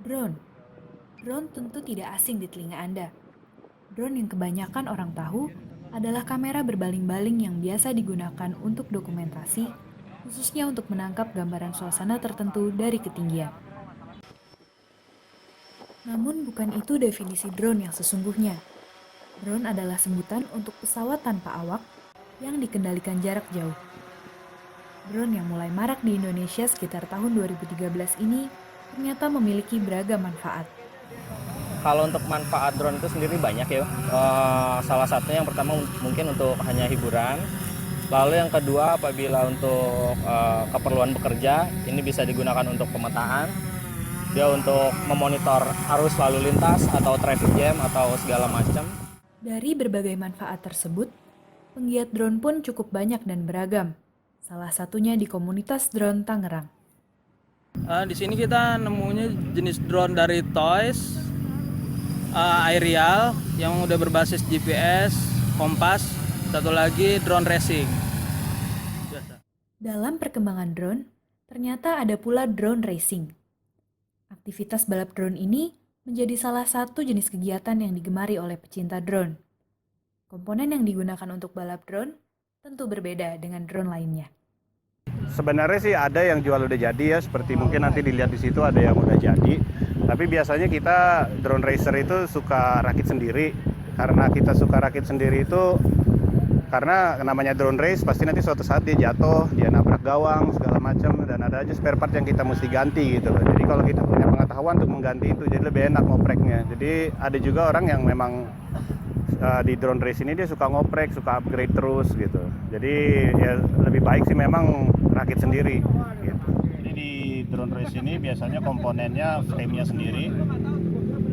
Drone. Drone tentu tidak asing di telinga Anda. Drone yang kebanyakan orang tahu adalah kamera berbaling-baling yang biasa digunakan untuk dokumentasi, khususnya untuk menangkap gambaran suasana tertentu dari ketinggian. Namun bukan itu definisi drone yang sesungguhnya. Drone adalah sebutan untuk pesawat tanpa awak yang dikendalikan jarak jauh. Drone yang mulai marak di Indonesia sekitar tahun 2013 ini ternyata memiliki beragam manfaat. Kalau untuk manfaat drone itu sendiri banyak ya. Salah satunya yang pertama mungkin untuk hanya hiburan. Lalu yang kedua apabila untuk keperluan bekerja, ini bisa digunakan untuk pemetaan. Dia untuk memonitor arus lalu lintas atau traffic jam atau segala macam. Dari berbagai manfaat tersebut, penggiat drone pun cukup banyak dan beragam. Salah satunya di komunitas drone Tangerang. Di sini kita nemunya jenis drone dari Toys, Aerial yang udah berbasis GPS, kompas, satu lagi drone racing. Dalam perkembangan drone, ternyata ada pula drone racing. Aktivitas balap drone ini menjadi salah satu jenis kegiatan yang digemari oleh pecinta drone. Komponen yang digunakan untuk balap drone tentu berbeda dengan drone lainnya. Sebenarnya sih ada yang jual udah jadi ya, seperti mungkin nanti dilihat di situ ada yang udah jadi. Tapi biasanya kita drone racer itu suka rakit sendiri. Karena kita suka rakit sendiri itu karena namanya drone race pasti nanti suatu saat dia jatuh, dia nabrak gawang segala macam dan ada aja spare part yang kita mesti ganti gitu loh. Jadi kalau kita punya pengetahuan untuk mengganti itu jadi lebih enak ngopreknya. Jadi ada juga orang yang memang di drone race ini dia suka ngoprek, suka upgrade terus gitu. Jadi ya lebih baik sih memang rakit sendiri gitu. Jadi di drone race ini biasanya komponennya frame-nya sendiri.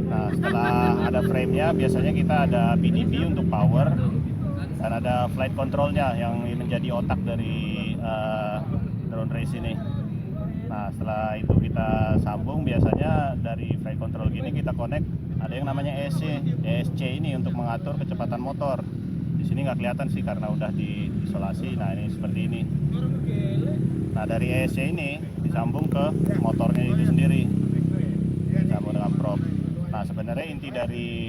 Nah, setelah ada frame-nya biasanya kita ada PDP untuk power dan ada flight control-nya yang menjadi otak dari drone race ini. Nah, setelah itu kita sambung biasanya dari flight control gini kita connect ada yang namanya ESC ini untuk mengatur kecepatan motor. Di sini nggak kelihatan sih karena udah diisolasi. Nah, ini seperti ini. Nah, dari ESC ini disambung ke motornya itu sendiri. Disambung dengan prop. Nah, sebenarnya inti dari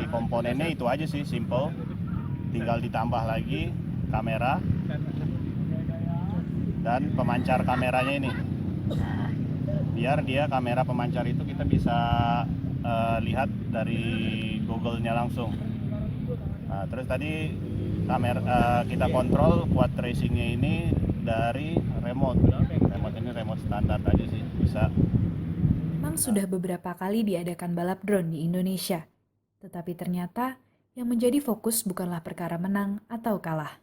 komponennya itu aja sih, simple. Tinggal ditambah lagi kamera dan pemancar kameranya ini. Biar dia kamera pemancar itu kita bisa lihat dari Google-nya langsung. Nah, terus tadi kamera kita kontrol quad tracing-nya ini dari remote. Remote ini remote standar aja sih, bisa. Memang sudah beberapa kali diadakan balap drone di Indonesia. Tetapi ternyata yang menjadi fokus bukanlah perkara menang atau kalah.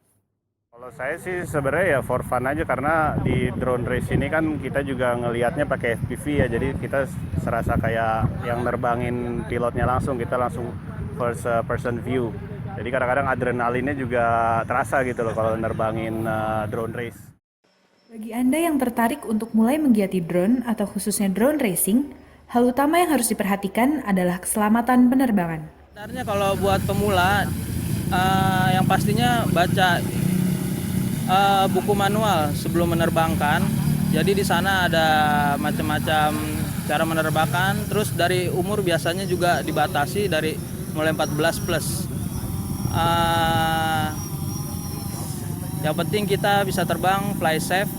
Kalau saya sih sebenarnya ya for fun aja karena di drone race ini kan kita juga ngelihatnya pakai FPV ya, jadi kita serasa kayak yang nerbangin pilotnya langsung, kita langsung first person view. Jadi kadang-kadang adrenalinnya juga terasa gitu loh kalau nerbangin drone race. Bagi Anda yang tertarik untuk mulai menggiati drone atau khususnya drone racing, hal utama yang harus diperhatikan adalah keselamatan penerbangan. Sebenarnya kalau buat pemula, yang pastinya baca buku manual sebelum menerbangkan. Jadi di sana ada macam-macam cara menerbangkan. Terus dari umur biasanya juga dibatasi dari mulai 14 plus. Yang penting kita bisa terbang fly safe,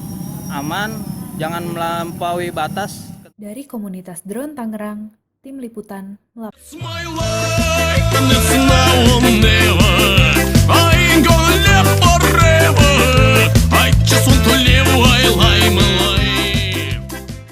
aman, jangan melampaui batas. Dari komunitas drone Tangerang, tim liputan melaporkan. It's my life.